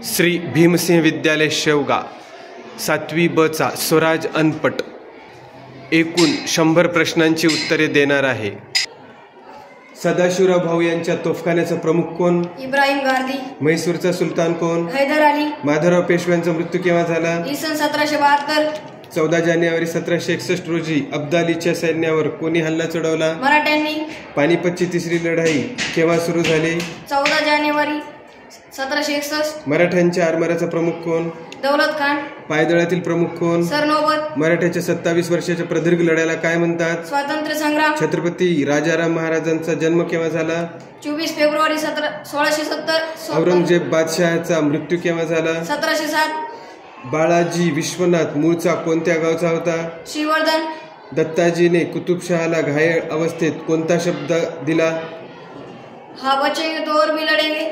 श्री भीमसिंह विद्यालय शेवगा 7वी ब चा स्वराज अनपट एकूण 100 प्रश्नांची उत्तरे देणार आहे। सदाशिवराव भाऊ यांच्या तोफखान्याचा प्रमुख कोण? इब्राहिम गार्दी। म्हैसूरचा सुलतान कोण? हैदर अली। माधवराव पेशव्यांचा मृत्यू केव्हा झाला? सन 1772। 14 जानेवारी 1761 रोजी अब्दालीच्या सैन्यावर कोणी हल्ला चढवला? मराठ्यांनी। पानिपतची तिसरी लढाई केव्हा सुरू झाली? 14 जानेवारी 1761। मराठ्यांच्या आरमाराचा प्रमुख कोण? दौलत खान। पायदळातील प्रमुख कोण? सरनौबत। मराठ्याच्या 27 वर्षाच्या प्रदीर्घ लढ्याला काय म्हणतात? स्वातंत्र्य संग्राम। छत्रपती राजाराम महाराजांचा जन्म केव्हा झाला? 24 फेब्रुवारी 1670। औरंगजेब बादशहाचा मृत्यू केव्हा झाला? 1707। बाळाजी विश्वनाथ मूळचा कोणत्या गावचा होता? श्रीवर्धन। दत्ताजीने कुतुबशहाला घायल अवस्थेत कोणता शब्द दिला? हा बचेंगे तो और भी लढेंगे।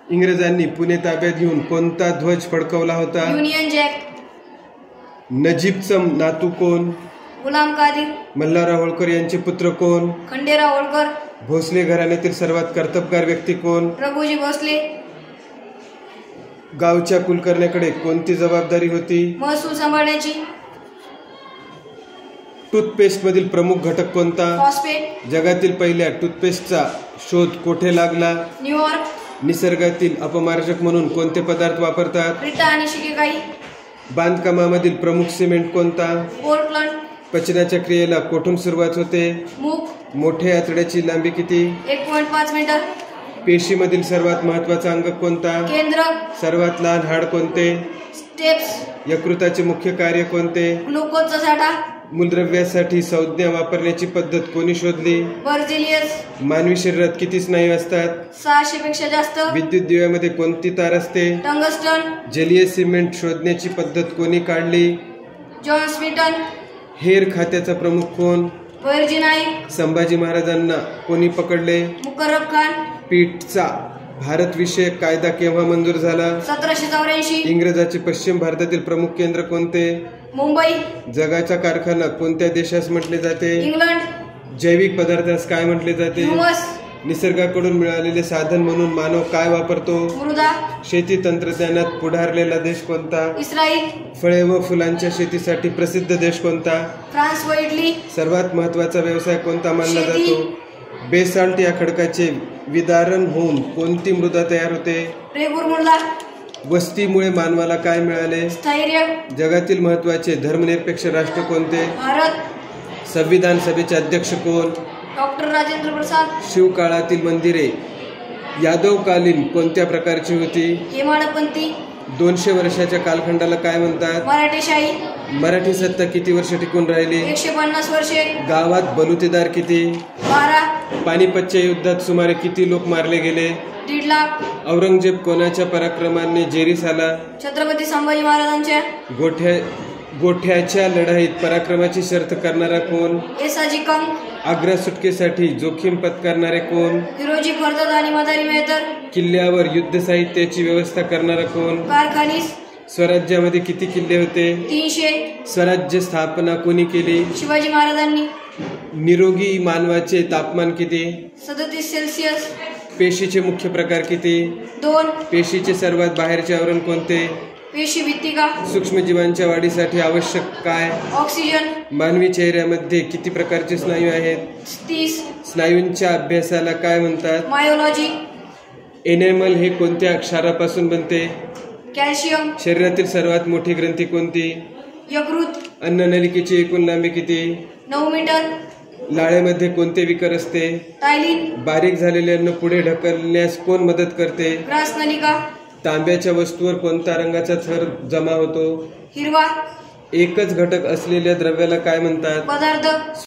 इंग्रजांनी पुणे ताब्यात घेऊन कोणता ध्वज फडकवला होता? Union jack. नजीबचा नातू कोण? गुलाम कादिर। मल्हारराव होळकर यांचे पुत्र कोण? खंडेराव होळकर। भोसले घराण्यातील सर्वात कर्तबगार व्यक्ती कोण? रघुजी भोसले। गावच्या कुलकर्ण्याकडे कोणती जबाबदारी होती? महसूल सांभाळण्याची। टूथपेस्ट मधील प्रमुख घटक कोणता? फॉस्फेट। जगातील पहिल्या टूथपेस्टचा शोध कोठे लागला? न्यूयॉर्क। निसर्गातील अपमार्जक म्हणून कोणते पदार्थ वापरतात? रिटा आणि शिकेकाई। बांधकामामधील प्रमुख सिमेंट कोणता? पोर्टलंड। पचनाच्या क्रियेला कोठून सुरुवात होते? मूग। मोठ्या आतड्याची लांबी किती? 1.5 मीटर। पेशीमधील सर्वात महत्वाचा अंग कोणता? केंद्र। सर्वात लहान हाड कोणते? स्टेप्स। यकृताचे मुख्य कार्य कोणते? ग्लुकोजचा साठा। मूलद्रव्यासाठी संज्ञा वापरण्याची पद्धत कोणी शोधली? बर्जिलियस। मानवी शरीरात किती स्नायू असतात? 600 पेक्षा जास्त। विद्युत दिव्यामध्ये कोणती तार असते? टंगस्टन। जलीय सिमेंट शोधण्याची पद्धत कोणी काढली? John Smitten. हेर खात्याचा प्रमुख कोण? बैरजी नाईक। संभाजी महाराजांना कोणी पकडले? मुकर्रब खान। पीठचा भारत विषयक कायदा केव्हा मंजूर झाला? 1784। इंग्रजांचे पश्चिम भारतातील प्रमुख केंद्र कोणते? मुंबई। जगाचा कारखाना कोणत्या देशास म्हटले जाते? इंग्लंड। जैविक पदार्थास काय म्हटले जाते? ह्युमस। निसर्गाकडून मिळालेले साधन म्हणून मानव काय वापरतो? मृदा। शेती तंत्रज्ञानात पुढारलेला देश कोणता? इस्रायल। फळे व फुलांच्या शेतीसाठी प्रसिद्ध देश कोणता? फ्रान्स व इटली। सर्वात महत्वाचा व्यवसाय कोणता मानला शेती। जातो? बेसाल्ट या खडकाचे विदारण होऊन कोणती मृदा तयार होते? रेगूर मृदा। वस्तीमुळे मानवाला काय मिळाले? स्थैर्य। जगातील महत्वाचे धर्मनिरपेक्ष राष्ट्र कोणते? भारत। संविधान सभेचे अध्यक्ष कोण? डॉक्टर राजेंद्र प्रसाद। शिवकाळातील मंदिरे यादवकालीन कोणत्या प्रकारची होती? हेमाडपंथी। 200 वर्षाच्या कालखंडाला काय म्हणतात? मराठेशाही। मराठी सत्ता किती वर्ष टिकून राहिली? 150 वर्षे। गावात बलुतेदार किती? 12। पानिपतच्या युद्धात सुमारे किती लोक मारले गेले? 1.5 लाख। औरंगजेब कोणाच्या पराक्रमाने जेरीस आला? छत्रपती संभाजी महाराजांच्या। गोठ्याच्या लढाईत पराक्रमाची शर्थ करणारा कोण? येसाजी कंक। आग्रा सुटकेसाठी जोखीम पत्करणारे कोण? हिरोजी फर्जद आणि मदारी मेहतर। किल्ल्यावर युद्ध साहित्याची व्यवस्था करणारा कोण? कारखानीस। स्वराज्यामध्ये किती किल्ले होते? 300। स्वराज्य स्थापना कोणी केली? शिवाजी महाराजांनी। निरोगी मानवाचे तापमान किती? 37 सेल्सिअस। पेशीचे मुख्य प्रकार किती? 2। पेशीचे सर्वात बाहेरचे आवरण कोणते? पेशी भित्तिका। सूक्ष्मजीवांच्या वाढीसाठी आवश्यक काय? ऑक्सिजन। मानवी चेहऱ्यामध्ये किती प्रकारचे स्नायू आहेत? 30। स्नायूंच्या अभ्यासाला काय म्हणतात? मायोलॉजी। एनेमल हे कोणत्या क्षारापासून बनते? कॅल्शियम। शरीरातील सर्वात मोठी ग्रंथी कोणती? यकृत। अन्ननलिकेची एकूण लांबी किती? 9 मीटर। लाळेमध्ये कोणते विकर असते? टायलिन। बारीक झालेले अन्न पुढे ढकलण्यास कोण मदत करते? ग्रासनलिका। तांब्याच्या वस्तूवर कोणत्या रंगाचा थर जमा होतो? हिरवा। एकच घटक असलेल्या द्रव्याला काय म्हणतात? पदार्थ।